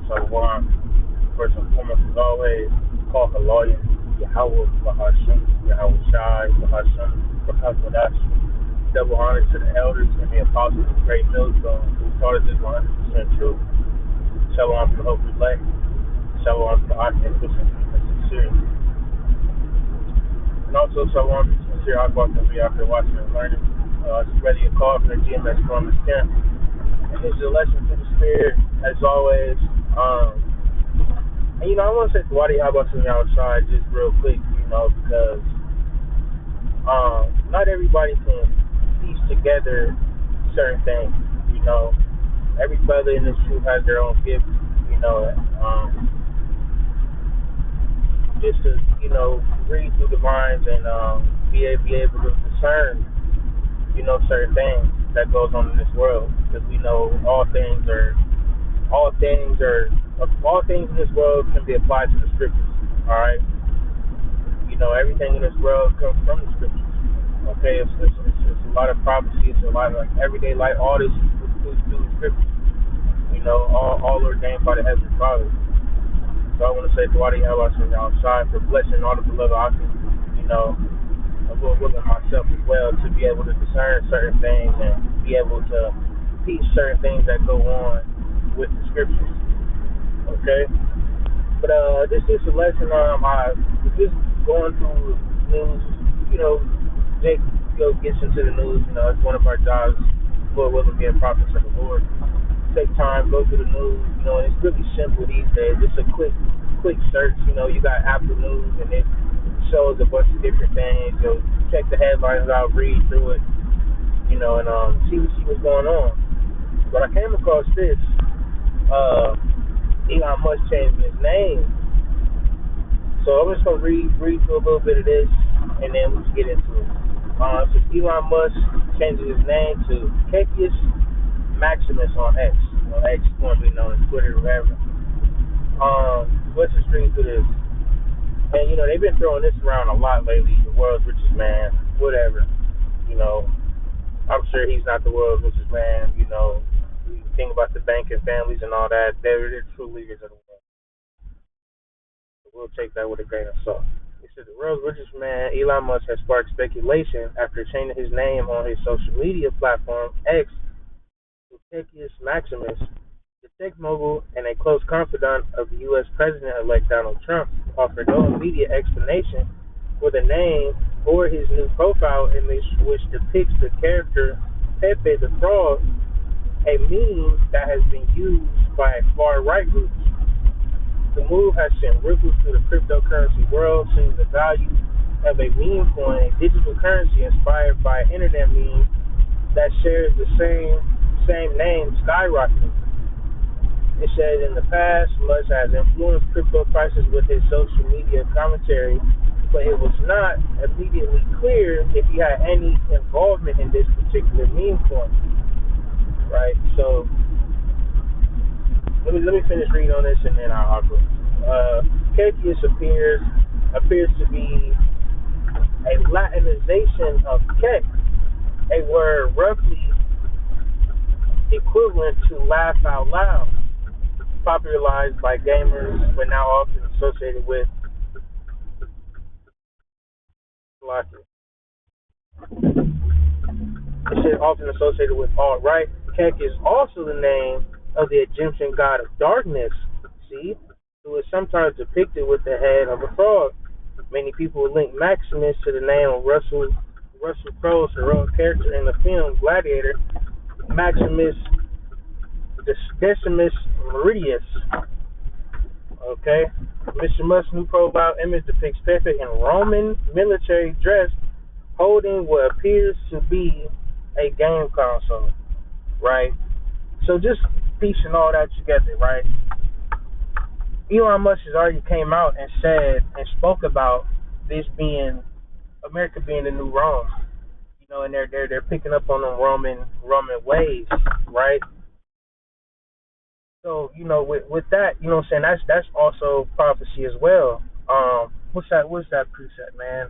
Shalom. First and foremost, as always, call the lawyer, Yahweh, Bahashim, Yahweh Shai, Bahashim, Bahashim. Double honor to the elders and the apostles of great millstone who taught us this 100% truth. Shalom to the hope elect. Shalom to the authentic and sincere. And also, shalom to the sincere Akbar can be out there watching and learning. Whether you call from the GMS Columbus camp. And this is a lesson to the spirit, as always. And I want to say Wadi Habas on the outside just real quick, because not everybody can piece together certain things. Every brother in this truth has their own gift, just to, read through the minds and be able to discern, certain things that goes on in this world, because we know all things in this world can be applied to the scriptures. All right, everything in this world comes from the scriptures. Okay, it's a lot of prophecy, it's a lot of everyday life. All this is through the scriptures. All ordained by the Heavenly Father. So I want to say to all the Allahs from the outside for blessing all the beloved Akim, a little willing myself as well to be able to discern certain things and be able to teach certain things that go on with the scriptures. Okay? But this is a lesson I was just going through news, Jake gets into the news, it's one of our jobs, Lord willing, being prophets of the Lord. Take time, go through the news, and it's really simple these days. Just a quick search, you got Apple News and it shows a bunch of different things. Check the headlines out, read through it, and see what's going on. But I came across this, Elon Musk changing his name. So I'm just gonna read through a little bit of this and then we'll get into it. So Elon Musk changing his name to Kekius Maximus on X. X formerly known as Twitter or whatever. Let's just read through this. And they've been throwing this around a lot lately. The world's richest man, whatever. I'm sure he's not the world's richest man. You think about the banking families and all that. They're true leaders of the world. So we'll take that with a grain of salt. He said the world's richest man, Elon Musk, has sparked speculation after changing his name on his social media platform X. Kekius Maximus, the tech mogul and a close confidant of the U.S. President-elect Donald Trump, offered no immediate explanation for the name or his new profile image, which depicts the character Pepe the Frog, a meme that has been used by far-right groups. The move has sent ripples through the cryptocurrency world, seeing the value of a meme coin, a digital currency inspired by an internet meme that shares the same name, skyrocketing. It said in the past, Musk has influenced crypto prices with his social media commentary, but it was not immediately clear if he had any involvement in this particular meme coin. Right? So let me finish reading on this and then I'll go. Kekius appears to be a Latinization of Kek, a word roughly equivalent to laugh out loud, popularized by gamers, but now often associated with alt-right. Kek is also the name of the Egyptian god of darkness, who is sometimes depicted with the head of a frog. Many people link Maximus to the name of Russell Crowe's heroic character in the film Gladiator, Maximus Decimus Meridius. Okay. Mr. Musk's new profile image depicts Pepe in Roman military dress holding what appears to be a game console. Right? So just piecing all that together, right? Elon Musk has already came out and said and spoke about this being America being the new Rome. And they're picking up on them Roman ways, right? So, with that, what I'm saying, that's also prophecy as well. What's that preset, man?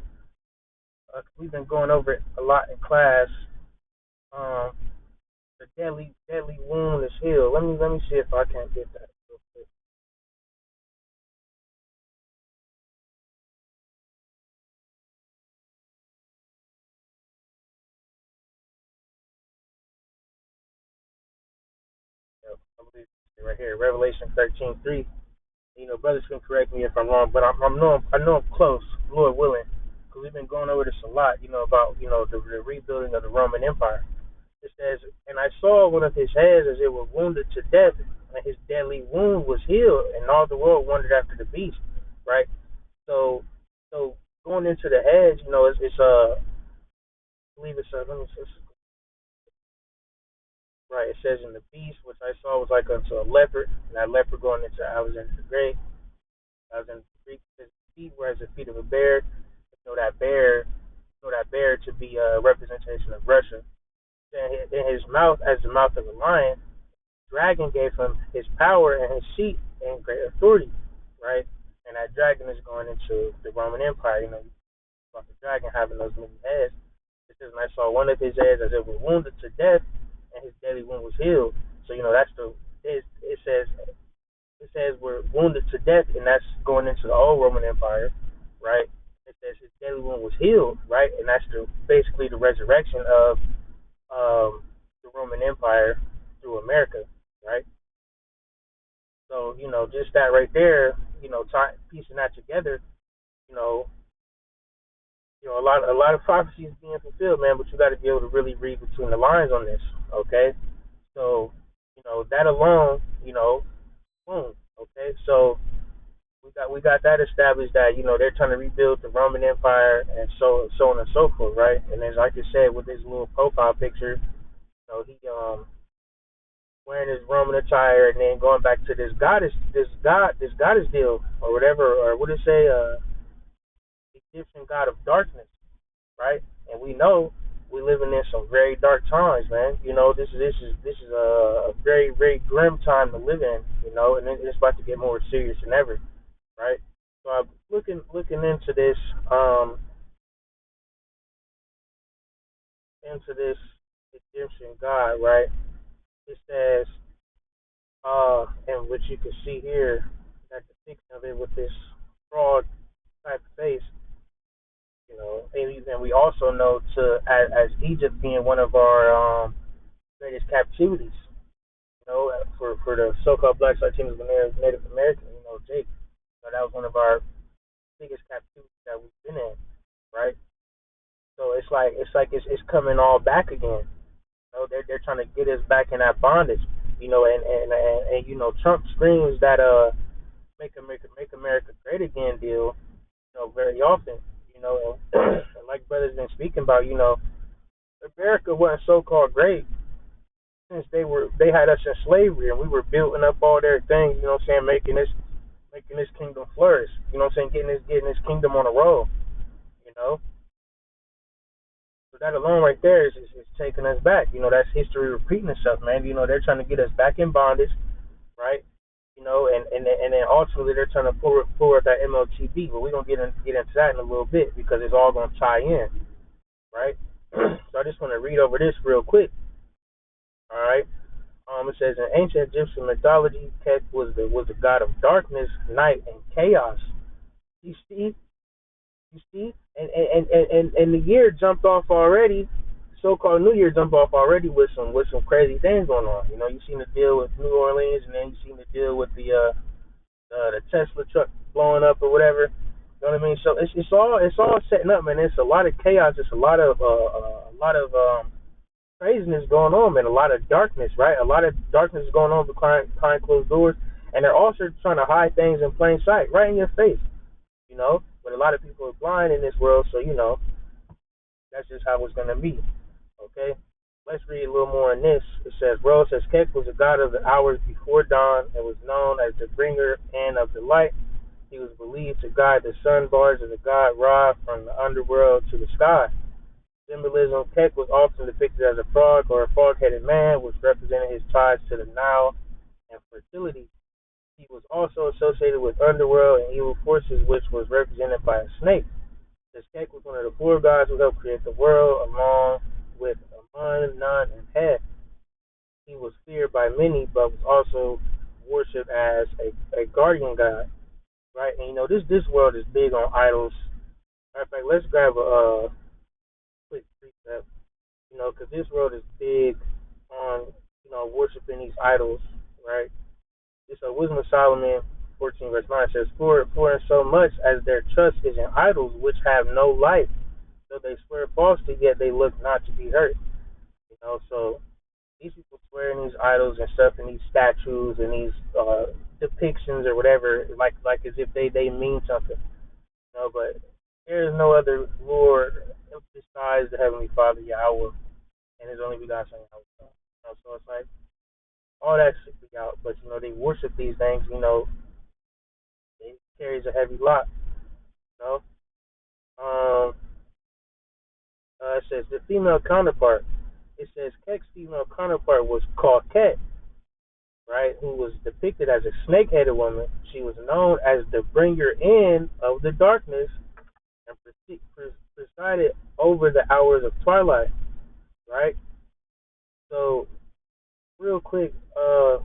We've been going over it a lot in class. The deadly wound is healed. Let me see if I can get that real quick. right here, Revelation 13:3. Brothers can correct me if I'm wrong, but I know I'm close, Lord willing, because we've been going over this a lot. About the rebuilding of the Roman Empire. It says, and I saw one of his heads as it were wounded to death, and his deadly wound was healed, and all the world wondered after the beast. Right. So, so going into the heads, I believe it's let me see, right. It says in the beast, which I saw was like unto a leopard, and that leopard going into I was in the grave. I was in the Greek. His feet were as the feet of a bear. That bear to be a representation of Russia. In his mouth as the mouth of a lion, dragon gave him his power and his seat and great authority, right? And that dragon is going into the Roman Empire. About the dragon having those many heads. It says, and I saw one of his heads as it was wounded to death, and his deadly wound was healed. So that's it says we're wounded to death, and that's going into the old Roman Empire, right? It says his deadly wound was healed, right? And that's basically the resurrection of the Roman Empire through America, right? So just that right there, piecing that together, you know, a lot of prophecies being fulfilled, man. But you got to be able to really read between the lines on this, okay? So that alone, boom, okay. So we got that established that they're trying to rebuild the Roman Empire and so on and so forth, right? And as like I said, with his little profile picture, he wearing his Roman attire and then going back to this goddess deal or whatever, or what did it say, Egyptian god of darkness, right? And we know we living in some very dark times, man. This is a very very grim time to live in, and it's about to get more serious than ever, right? So I'm looking um into this Egyptian god, right? It says, and which you can see here, that depiction of it with this fraud type of face, and we also know as Egypt being one of our greatest captivities, for the so-called Black Latinos and Native American, Jake, that was one of our biggest captivities that we've been in, right? So it's coming all back again. They're trying to get us back in that bondage, and Trump screams that make America great again deal, very often, and like brothers been speaking about, America wasn't so called great since they had us in slavery and we were building up all their things, what I'm saying, making this kingdom flourish, what I'm saying, getting this kingdom on the road, you know. So that alone right there is taking us back. That's history repeating itself, man. They're trying to get us back in bondage, right? And then ultimately they're trying to pull up that MLTB, but we're gonna get into that in a little bit because it's all gonna tie in, right? So I just want to read over this real quick. All right. It says in ancient Egyptian mythology, Ket was the god of darkness, night, and chaos. You see, and the year jumped off already. So-called New Year jumped off already with some crazy things going on. You seen the deal with New Orleans, and then you seen the deal with the Tesla truck blowing up or whatever. You know what I mean? So it's all setting up, man. It's a lot of chaos. It's a lot of craziness going on, man. A lot of darkness, right? A lot of darkness going on behind closed doors, and they're also trying to hide things in plain sight, right in your face. But a lot of people are blind in this world, so that's just how it's gonna be. Okay. Let's read a little more in this. It says, Rose says, Kek was a god of the hours before dawn and was known as the bringer and of the light. He was believed to guide the sun bars of the god Ra from the underworld to the sky. Symbolism, Kek was often depicted as a frog or a frog-headed man, which represented his ties to the Nile and fertility. He was also associated with underworld and evil forces, which was represented by a snake. This Kek was one of the four gods who helped create the world, along with Amun, Nun, and Het. He was feared by many, but was also worshipped as a guardian god, right? And this world is big on idols. Matter of fact, let's grab a quick precept, because this world is big on worshiping these idols, right? It's a Wisdom of Solomon 14 verse 9 says, for in so much as their trust is in idols which have no life, though they swear falsely, yet they look not to be hurt. So these people swearing these idols and stuff and these statues and these depictions or whatever, like as if they mean something. But there is no other Lord besides the Heavenly Father Yahweh and His only begotten Son Yahweh. So it's like all that should be out, but they worship these things. It carries a heavy lot. You know, it says the female counterpart. It says Kek's female counterpart was called Kek, right? Who was depicted as a snake-headed woman. She was known as the bringer in of the darkness and presided over the hours of twilight, right? So, real quick, oh,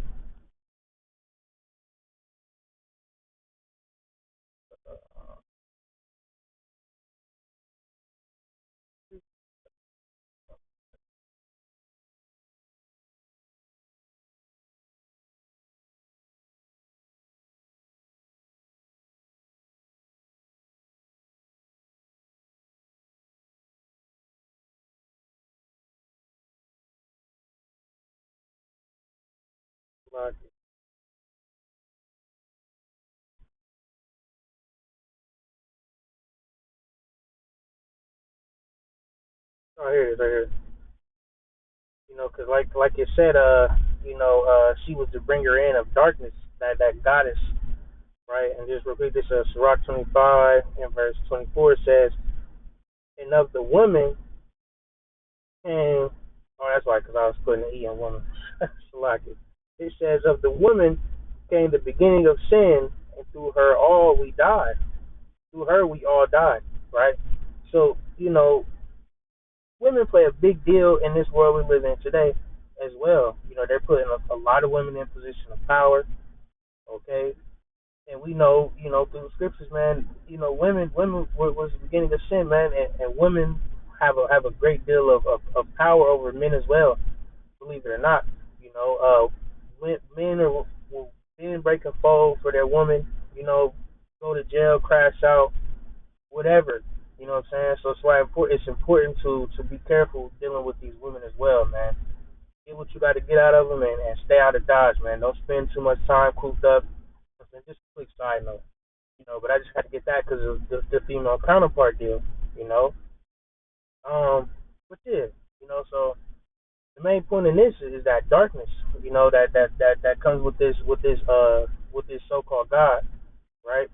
here it is, right here. Because like you said, she was the bringer in of darkness, that goddess, right? And just repeat this, Sirach 25 and verse 24 says, and of the woman came, oh, that's why, because I was putting an E on woman. Salaki. It says, of the woman came the beginning of sin, and through her all we died. Through her we all died, right? So, women play a big deal in this world we live in today as well. They're putting a lot of women in position of power, okay? And we know, through the scriptures, man, women was the beginning of sin, man, and women have a great deal of power over men as well, believe it or not. Men will men break a fold for their woman, go to jail, crash out, whatever. You know what I'm saying? So it's important to be careful dealing with these women as well, man. Get what you got to get out of them and stay out of Dodge, man. Don't spend too much time cooped up. Just a quick side note, but I just had to get that because of the female counterpart deal, you know. But yeah, so the main point in this is that darkness, that comes with this so-called God, right?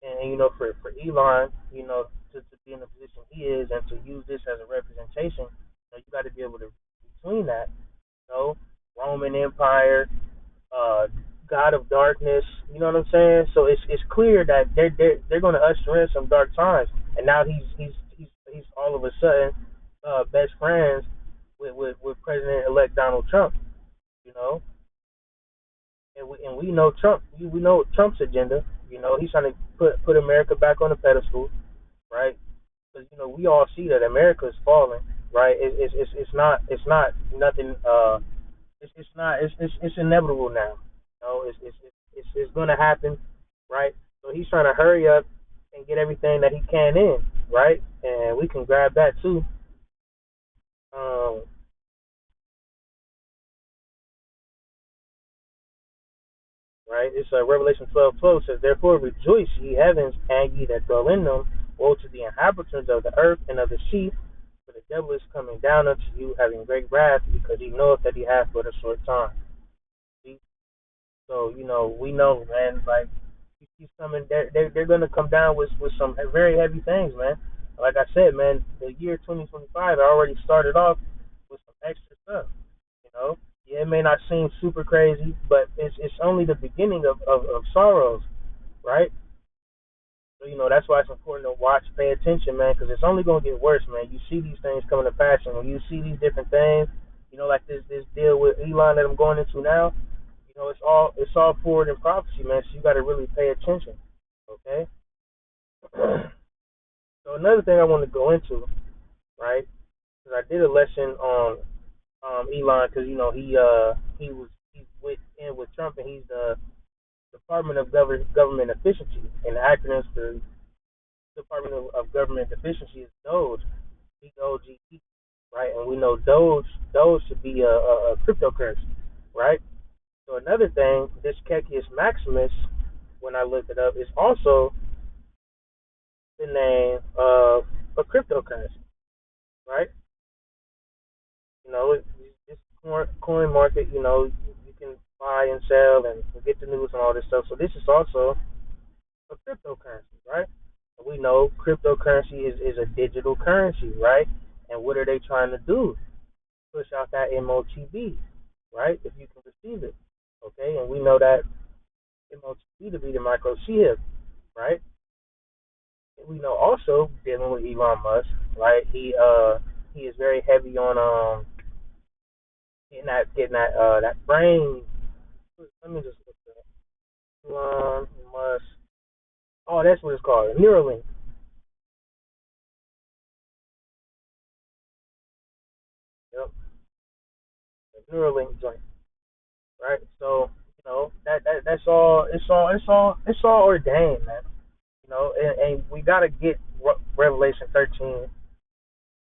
And for Elon, to be in the position he is and to use this as a representation, you got to be able to between that, Roman Empire, uh, God of darkness. You know what I'm saying? So it's clear that they're going to usher in some dark times. And now he's all of a sudden best friends with President elect Donald Trump. You know, and we know Trump. We know Trump's agenda. He's trying to put America back on the pedestal, right? Because we all see that America is falling, right? It's not nothing. It's inevitable now. It's going to happen, right? So he's trying to hurry up and get everything that he can in, right? And we can grab that too. Um, right? It's Revelation 12:12 says, therefore rejoice, ye heavens, and ye that dwell in them. Woe to the inhabitants of the earth and of the sea, for the devil is coming down unto you, having great wrath, because he knoweth that he hath but a short time. See? So we know, man. Like he's coming. They're gonna come down with some very heavy things, man. Like I said, man, the year 2025 already started off with some extra stuff. You know, yeah, it may not seem super crazy, but it's only the beginning of sorrows, right? So that's why it's important to watch, pay attention, man, because it's only gonna get worse, man. You see these things coming to pass, and when you see these different things, like this deal with Elon that I'm going into now, it's all forward in prophecy, man. So you got to really pay attention. Okay. So another thing I want to go into, right? Because I did a lesson on Elon, because he went in with Trump, and he's the Department of Government Efficiency, and the acronyms for Department of Government Efficiency is Doge, DOGE, right? And we know Doge should be a cryptocurrency, right? So another thing, this Kekius Maximus, when I looked it up, is also the name of a cryptocurrency, right? You know, this coin market, you can buy and sell and get the news and all this stuff. So this is also a cryptocurrency, right? And we know cryptocurrency is a digital currency, right? And what are they trying to do? Push out that MOTB, right? If you can receive it, okay? And we know that MOTB to be the microchip, right? And we know also dealing with Elon Musk, right? He is very heavy on getting that brain. Let me just look at Elon Musk. Oh, that's what it's called, Neuralink. Yep, the Neuralink joint, right? So that's all. It's all ordained, man. And we gotta get Revelation 13.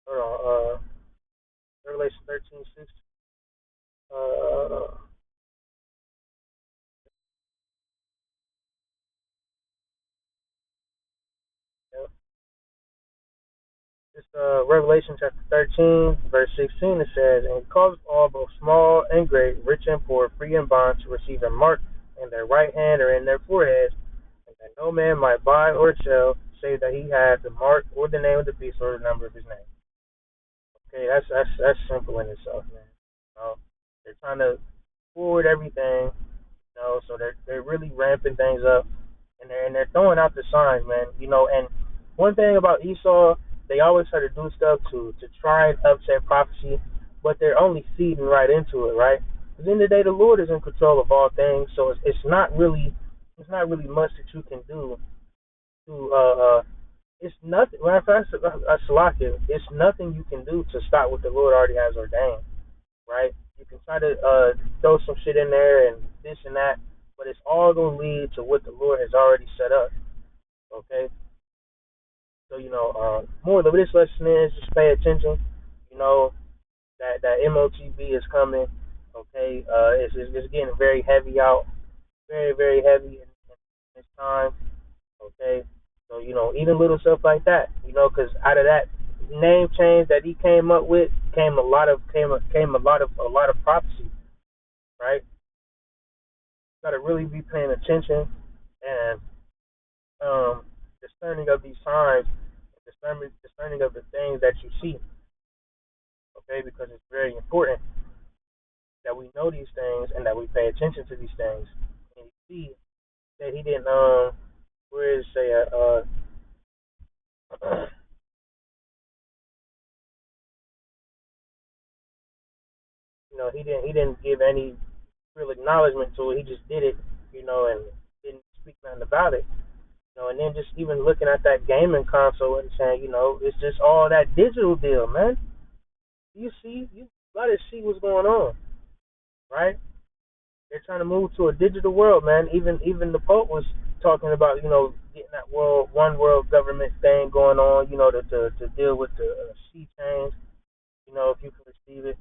Hold on, Revelation 13:6. Uh, yeah, it's Revelation chapter 13, verse 16. It says, "And cause all, both small and great, rich and poor, free and bond, to receive a mark in their right hand or in their foreheads, and that no man might buy or sell, save that he had the mark or the name of the beast or the number of his name." Okay, that's simple in itself, man. They're trying to forward everything. So they're really ramping things up, and they're throwing out the signs, man. And one thing about Esau, they always try to do stuff to try and upset prophecy, but they're only feeding right into it, right? Because in the day, the Lord is in control of all things, so it's not really much that you can do to it's nothing. Matter of fact, it's nothing you can do to stop what the Lord already has ordained, right? You can try to throw some shit in there and this and that, but it's all gonna lead to what the Lord has already set up. Okay, so more of this lesson is just pay attention. You know that MOTB is coming. Okay, it's getting very heavy out, very very heavy in this time. Okay, so even little stuff like that. Because out of that name change that he came up with came a lot of prophecy, right? Got to really be paying attention and discerning of these signs, discerning of the things that you see. Okay, because it's very important that we know these things and that we pay attention to these things. And you see that he didn't where is it say he didn't give any real acknowledgement to it. He just did it, and didn't speak nothing about it. And then just even looking at that gaming console and saying, it's just all that digital deal, man. You gotta see what's going on, right? They're trying to move to a digital world, man. Even the Pope was talking about, getting that one world government thing going on, to deal with the sea change, if you can receive it,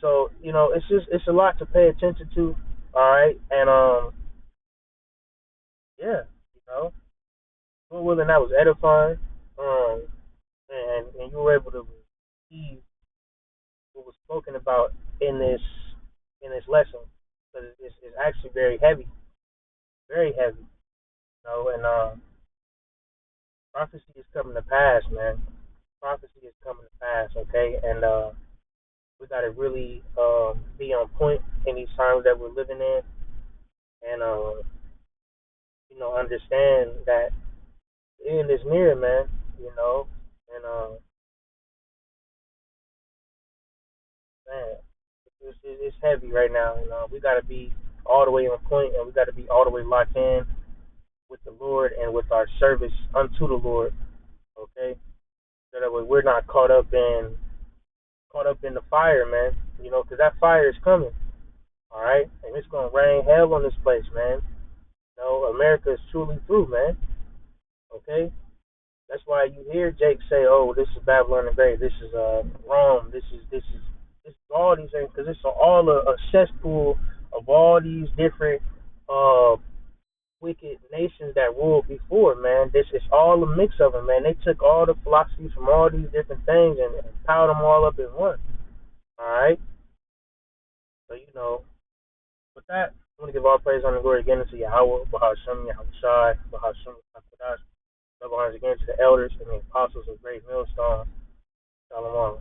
So it's a lot to pay attention to, all right, and yeah, you know, Lord willing, that was edifying, um, and you were able to receive what was spoken about in this lesson, because it's actually very heavy, and prophecy is coming to pass, man. Prophecy is coming to pass, okay, and we got to really be on point in these times that we're living in, and understand that the end is near, man. And man, it's heavy right now. We got to be all the way on point, and we got to be all the way locked in with the Lord and with our service unto the Lord. Okay, so that way we're not caught up in the fire, man. Because that fire is coming. All right, and it's gonna rain hell on this place, man. You know, America is truly through, man. Okay, that's why you hear Jake say, "Oh, this is Babylon the Great. This is Rome. This is all these things because it's all a cesspool of all these different uh wicked nations that ruled before, man. This is all a mix of them, man. They took all the philosophies from all these different things and piled them all up in one. All right, so you know, with that, I want to give all praise and glory again to Yahweh, Bahasham, Yahushai, Bahasham, Hakodash, double honors again to the elders and the apostles of Great Millstone. Shalom.